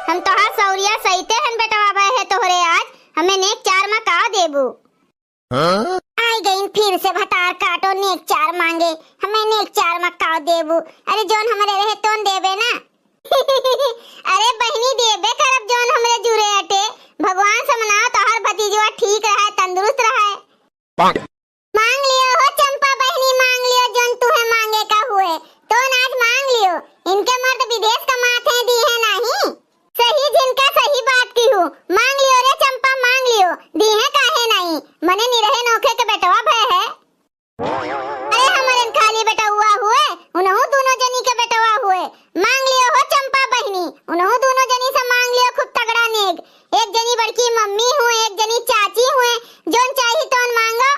हम तोहार सौरिया सहीते हन बेटवा भाई है तोहरे आज हमें नेक चार में का देबू। आई गईन फिर से भतार काटो नेक चार मांगे हमें नेक चार में का देबू। अरे जोन हमारे रहे तोन देबे ना। अरे बहनी देबे करब जोन हमरे जुरे अटे। भगवान से मनाओ तोहार भतीजवा ठीक रहे तंदुरुस्त रहे। मांग लियो हो चंपा बहनी मांग लियो जोन तुम्हें मांगे का हुए तो आज मांग लियो। इनके मर्द विदेश कमाते हैं दी है नहीं सही जिनका सही बात की हूँ। मांग लियो रे चंपा मांग लियो दी है काहे नहीं मने निरहे नोखे के बेटवा भय है। अरे हमारे खाली बेटा हुआ हुए उन्हों दोनों जनी के बेटवा हुए। मांग लियो हो चंपा बहनी उन्हों दोनों जनी से मांग लियो खूब तगड़ा नेक। एक जनी बड़की मम्मी हुए एक जनी चाची हुए जोन चाहिए तोन मांगो।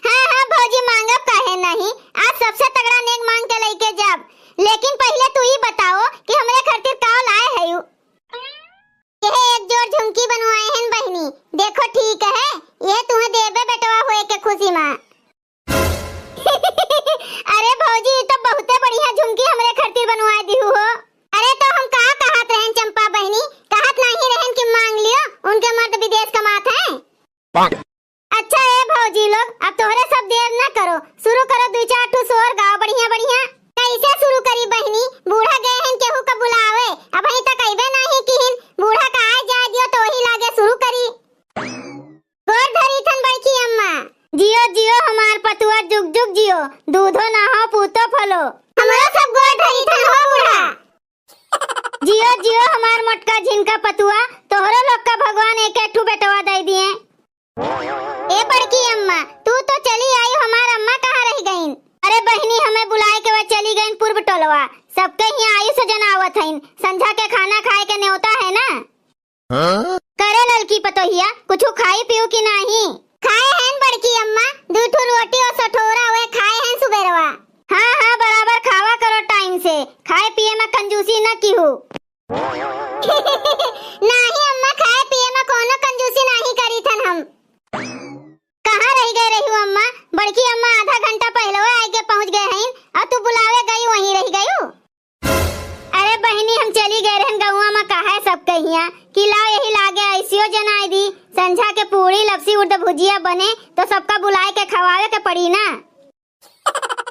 हाँ हाँ भौजी मांगब काहे नहीं आज सबसे तगड़ा नेक मांग के लेके जाब। लेकिन पहले तू ही बताओ कि हमरे खातिर का लाए है यू। यह एक जोड़ झुमकी बनवाए हैं बहनी देखो ठीक है यह तुम्हें देबे बेटवा हुए के खुशी में। अरे भौजी ये तो बहुते बढ़िया झुमकी हमरे खातिर बनवाए दी हो। अरे तो हम कहाँ कहत रहन चंपा बहनी कहत नहीं रहन कि मांग लियो उनके मर्द विदेश कमात हैं। अच्छा है भौजी लोग अब तोहरे सब देर ना करो शुरू करो दो चार ठो सोर गाओ बढ़िया बढ़िया। कैसे शुरू करी बहनी बूढ़ा गए हैं केहू का बुलावे अब अभी तक आइबे नहीं किहिन बूढ़ा का आ जाए दियो तो ही लागे शुरू करी। गोर धरी थन बड़की अम्मा जियो जियो हमार पतुआ जुग जुग जियो दूधो ना हो पूतो फलो। हमरा सब गोर धरी थन हो बूढ़ा। जियो जियो हमार मोटका झिनका पतुआ तोहरो लोग का भगवान एक एक ठू बेटवा दे दिए। ए बड़की अम्मा तू तो चली आई हमार अम्मा कहाँ रह गईन। अरे बहनी हमें बुलाए के वे चली गईन पूर्व टोलवा सबके यहाँ आयु सजन आवत हईन संझा के खाना खाए के न्योता है ना। करे ललकी पतोहिया कुछ खाई पियो की नहीं। खाए हैं बड़की अम्मा दो ठो रोटी और सठोरा हुए खाए हैं सुबेरवा। हाँ हाँ बराबर खावा करो टाइम से खाए पिए में कंजूसी न की हो। नहीं अम्मा खाए पिए में कोनो कंजूसी नहीं करी थन हम। कहाँ रह गए रही हो अम्मा बड़की अम्मा आधा घंटा पहले आए के पहुँच गए हैं और तू बुलावे गई वहीं रह गई हो। अरे बहनी हम चली गए रहन गौवा में कहा है सब कहिया कि लाओ यही लागे ऐसियो जनाई दी संझा के पूरी लपसी उर्द भुजिया बने तो सबका बुलाए के खवावे के पड़ी ना।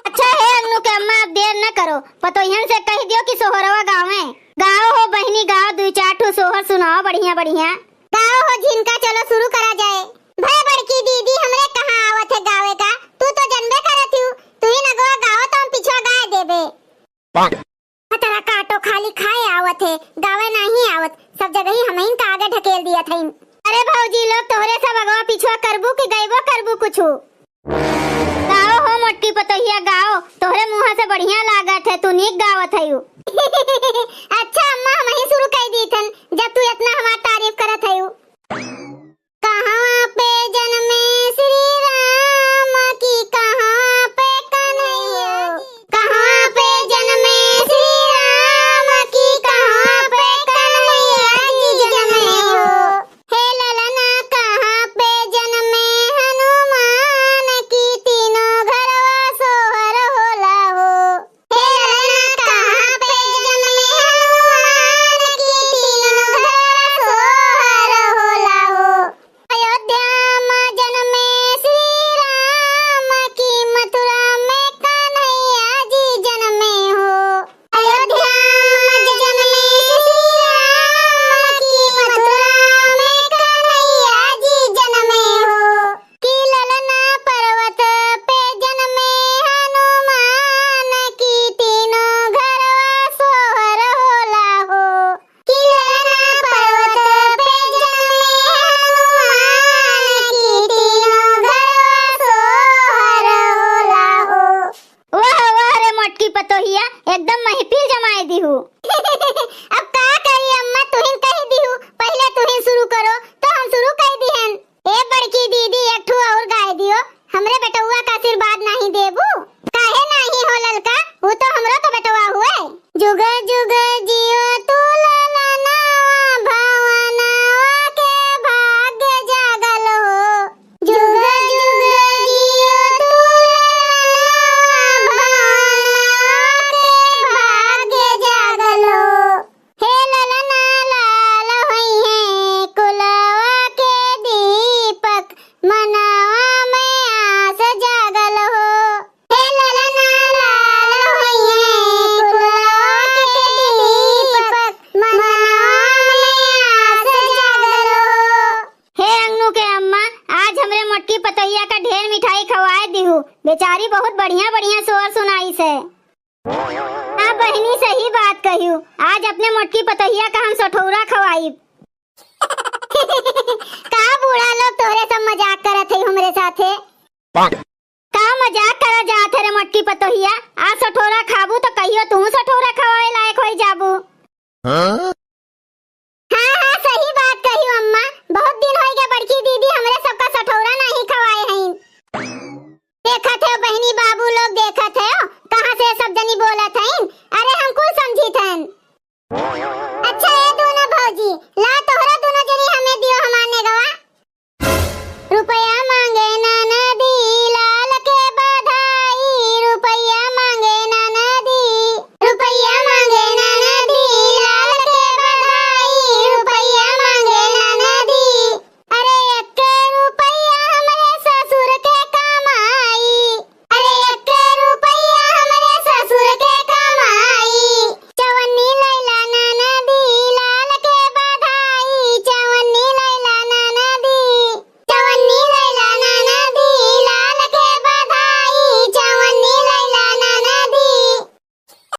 अच्छा है अन्नू के अम्मा अब देर न करो पतोहियन से कह दियो कि सोहरवा गाँव में गाओ हो बहनी गाओ दो चार ठो सोहर सुनाओ बढ़िया बढ़िया गाओ हो झिनका चलो शुरू करा जाए। भाई बड़की दीदी हमरे कहाँ आवत है गावे का तू तो जनबे करत हूँ तू ही नगवा गाओ तो हम पिछवा गाए देबे। तेरा काटो खाली खाए आवत है गावे नहीं आवत सब जगह ही हमें का आगे ढकेल दिया था। अरे भौजी लोग तोहरे सब अगवा पिछवा करबू कि गईबो करबू कुछ गाओ हो मोटकी पतोहिया गाओ तोहरे मुँह से बढ़िया लागत है तू नीक गावत है। अच्छा अम्मा हम ही शुरू कर दी थन जब तू इतना हमारी तारीफ करत है। कहाँ पे जन्मे श्री राम की कहाँ पे कन्हैया कहाँ पे जन्मे श्री राम की कहाँ पे कन्हैया जी जन्मे हो। हे ललना कहाँ पे जन्मे हनुमान की तीनों घरवा सोहर होला हो। हे ललना कहाँ पे जन्मे हनुमान की तीनों घरवा सोहर होला हो। अयोध्या में जन्मे श्री राम की मथुरा में कन्हैया जी जन्मे हो। अयोध्या में जन्मे श्री राम की मथुरा में कन्हैया जी जन्मे हो। कि ललना पर्वत पे जन्मे हनुमान की तीनों घरवा सोहर होला हो। कि ललना पर्वत पे जन्मे हनुमान की तीनों घरवा सोहर होला हो। वाह वाह रे मोटकी पतोहिया एकदम महफिल जमाए दी हूँ। अब का करी अम्मा तुहिन कह दी हूँ पहले तुहिन शुरू करो तो हम शुरू कर दी हन। ए बड़की दीदी एक ठो और गाय दियो हमरे बेटुआ का आशीर्वाद नहीं देबू काहे नहीं हो ललका वो तो हमरो तो बेटुआ हुए। जुग जुग जियो तू ललना भवनवा के भाग्य जागल हो। जुग जुग जियो तू ललना भवनवा के भाग्य जागल हो। बात कहियो, आज अपने मोटकी पतोहिया का हम सठौरा खवाई। का बूढ़ा लोग तोरे सब मजाक करत है हमरे साथे। का मजाक करा जात है रे मोटकी पतोहिया, आज सठौरा खाबू तो कहियो तू